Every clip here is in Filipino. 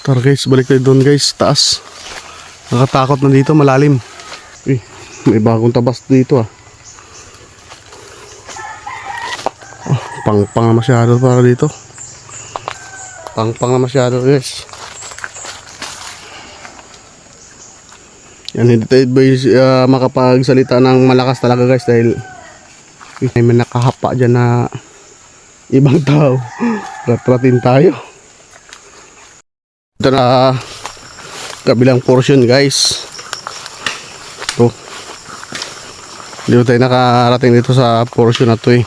Tara guys, balik tayo doon guys, taas. Nakatakot na dito, malalim. May bagong tabas dito ah. Pang-pang na masyado para dito. Pang-pang na masyado guys. Yan, hindi tayo makapagsalita ng malakas talaga guys dahil may nakahapa dyan na ibang tao. Ratratin tayo. Ito na kabilang portion guys. Ito. Hindi tayo nakarating dito sa portion na to eh.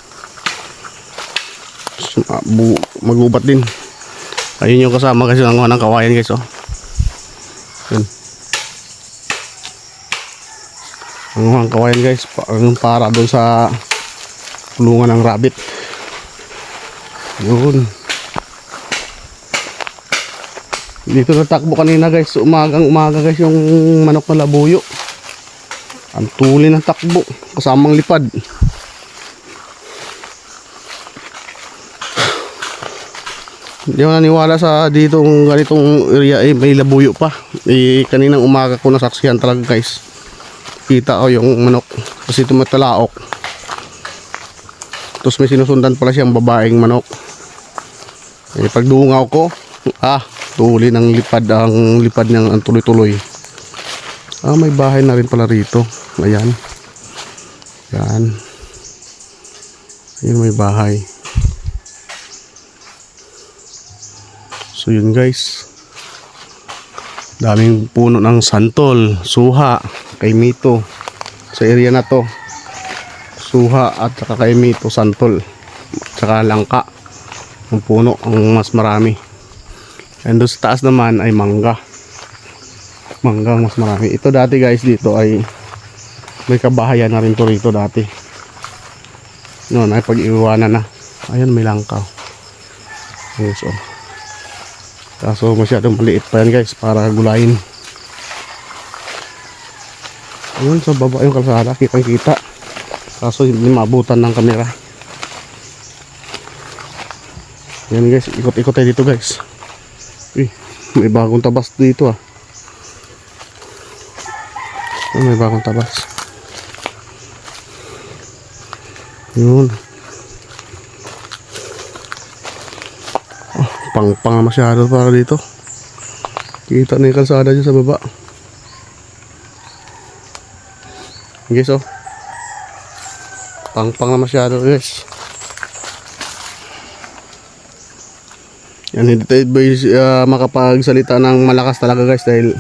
Magubat din. Ayun yung kasama kasi ng kawayan guys oh. Yun. Ang kawayan guys para doon sa kulungan ng rabbit. Yun. Dito natakbo kanina guys, umaga guys yung manok na labuyo. Ang tuli ng takbo, kasamang lipad. Hindi ako naniwala sa ditong ganitong area may labuyo pa. Kaninang umaga ko nasaksihan talaga guys. Kita ko yung manok kasi tumatalaok. Tapos may sinusundan pala siyang babaeng manok. Pagdungaw ko, tuli ng lipad, ang lipad niyang ang tuloy-tuloy. May bahay na rin pala rito. Ayan. Yan. Ayun may bahay. So yun guys. Daming puno ng santol, suha, kaimito. Sa area na to. Suha at saka kaimito, santol. Saka langka. Ang puno ang mas marami. And doon sa taas naman ay mangga. Mangga mas marami. Ito dati guys dito ay may kabahayan na rin to rito dati. Noon ay pag-iwanan na. Ayan may langka. Yes, oh. Kaso masyadong maliit pa yan guys para gulayin. Ayun sa baba yung kalsada, kitang kita. Kaso hindi maabutan ng kamera. Yan guys, ikot-ikot tayo dito guys. May bagong tabas dito ah. May bagong tabas. Yun. Pang-pang na masyado para dito. Kita na yung kalsada dyan sa baba. Guys oh. Pang-pang na masyado guys. Yan, hindi tayo makapagsalita ng malakas talaga guys dahil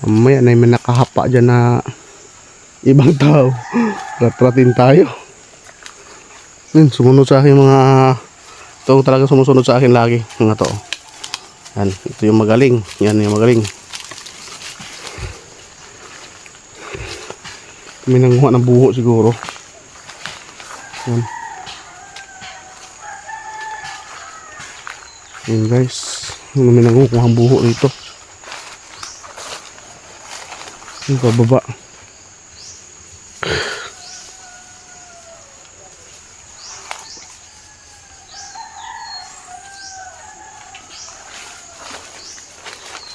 mamaya na may nakahapa dyan na ibang tao. Ratratin tayo. Yan, sumunod sa akin mga ito talaga sumusunod sa akin lagi mga to. Yan, ito yung magaling. Yan yung magaling. May nanguha ng buho siguro. Yan. Yan guys, may nanguha ng buho dito. Yung pababa.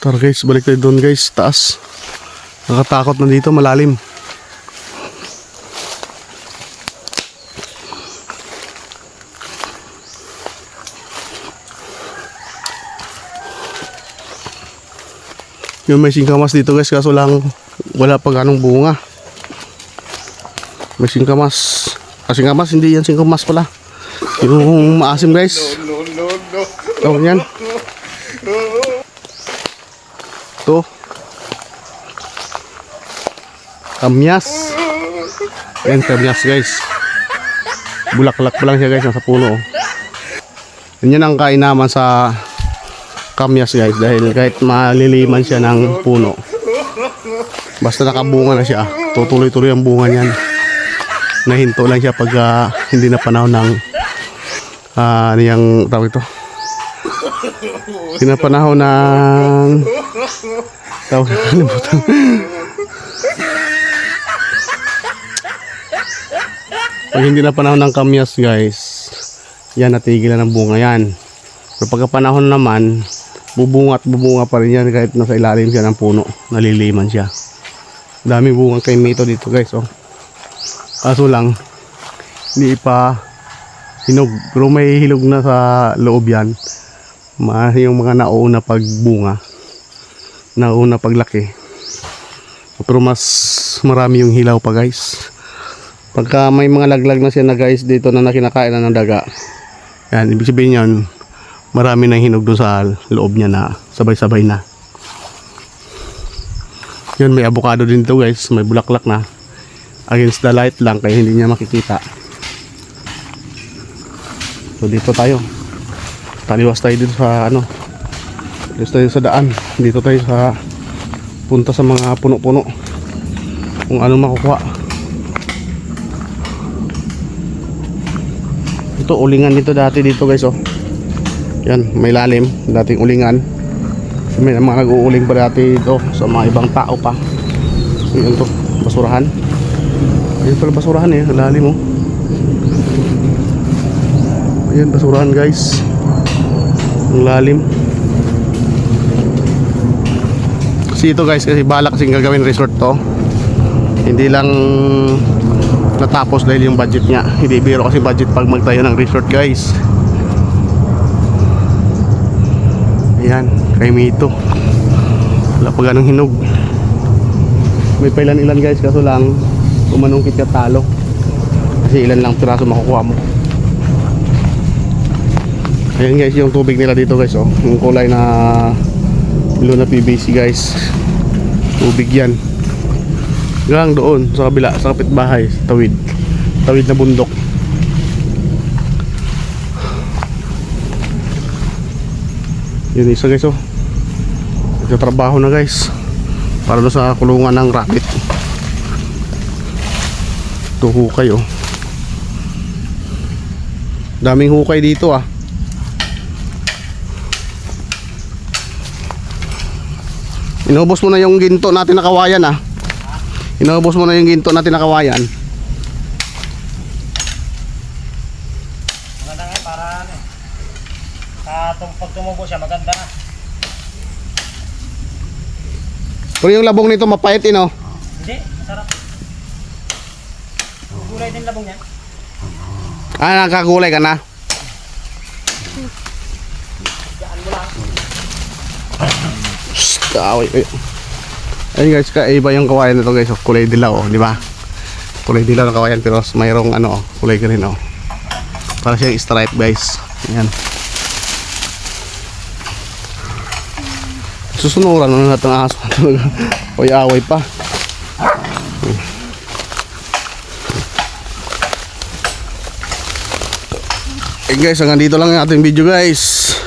Tara guys, balik tayo doon guys, taas. Nakatakot na dito, malalim. Yung may singkamas dito guys, kaso lang wala pa ganong bunga. May singkamas. Singkamas, hindi yan singkamas pala. Yung maasim guys. No. Yan. Ito. Kamyas. Yan, kamyas guys. Bulaklak pa lang siya guys, nasa puno. Yan ang kain naman sa kamyas guys, dahil kahit maliliman siya ng puno, basta nakabunga na siya, tutuloy-tuloy ang bunga niyan. Nahinto lang siya pag hindi na panahon ng niyang tawag ito, hindi na panahon ng tawag, kalimutan. Pag hindi na panahon ng kamyas guys, yan, natigilan ng bunga yan. Pero pagka panahon naman, bubunga at bubunga pa rin yan kahit nasa ilalim siya ng puno. Naliliman siya. Dami bunga kay Mito dito guys. Oh. Kaso lang, hindi pa hinog. Pero may hilog na sa loob yan. Yung mga nauna pagbunga. Nauna paglaki. Pero mas marami yung hilaw pa guys. Pagka may mga laglag na siya na guys dito na kinakain na ng daga. Yan, ibig sabihin yan, marami nang hinog doon sa loob niya na sabay-sabay na. Yun, may avocado din dito guys. May bulaklak na. Against the light lang kaya hindi niya makikita. So dito tayo. Taliwas tayo dito sa ano. Taliwas tayo sa daan. Dito tayo sa punta sa mga puno-puno. Kung ano makukuha. Ito ulingan dito dati dito guys oh. Yan, may lalim, dating ulingan. May mga nag-uuling pa dati dito sa mga ibang tao pa. Yan to, basurahan. Ayan pala basurahan eh, lalim oh. Ayan basurahan guys. Ang lalim. Kasi ito guys, kasi balak kasing gagawin resort to. Hindi lang natapos dahil yung budget niya. Hindi biro kasi budget pag magtayo ng resort guys. Ayan, kay Mito. Wala pa ganong hinog. May pailan-ilan guys, kaso lang kumanungkit ka talo. Kasi ilan lang piraso makukuha mo. Ayan guys, yung tubig nila dito guys oh. Yung kulay na blue na PVC guys. Tubig yan. Hanggang doon sa kabila, sa kapitbahay, sa tawid. Tawid na bundok. Yun isa guys oh. Nagtatrabaho na guys. Para doon sa kulungan ng rabbit. Ito hukay oh. Daming hukay dito ah. Inubos mo na yung ginto natin na kawayan ah. Inubos mo na yung ginto natin na kawayan. Maganda nga para ano. Pag tumubo siya maganda na. Pero yung labong nito mapait no? Hindi, masarap. Gulay din labong niya. Ah, nakagulay ka na? Diyan mo lang. Away. Ayun guys, iba yung kawayan nito guys, oh, kulay dilaw oh, di ba? Kulay dilaw ng kawayan pero mayroong ano, oh, kulay green oh. Para siyang stripe guys. Ayan. Susunuran na natin ang aso. Oy, away pa. Guys, hanggang dito lang yung ating video guys.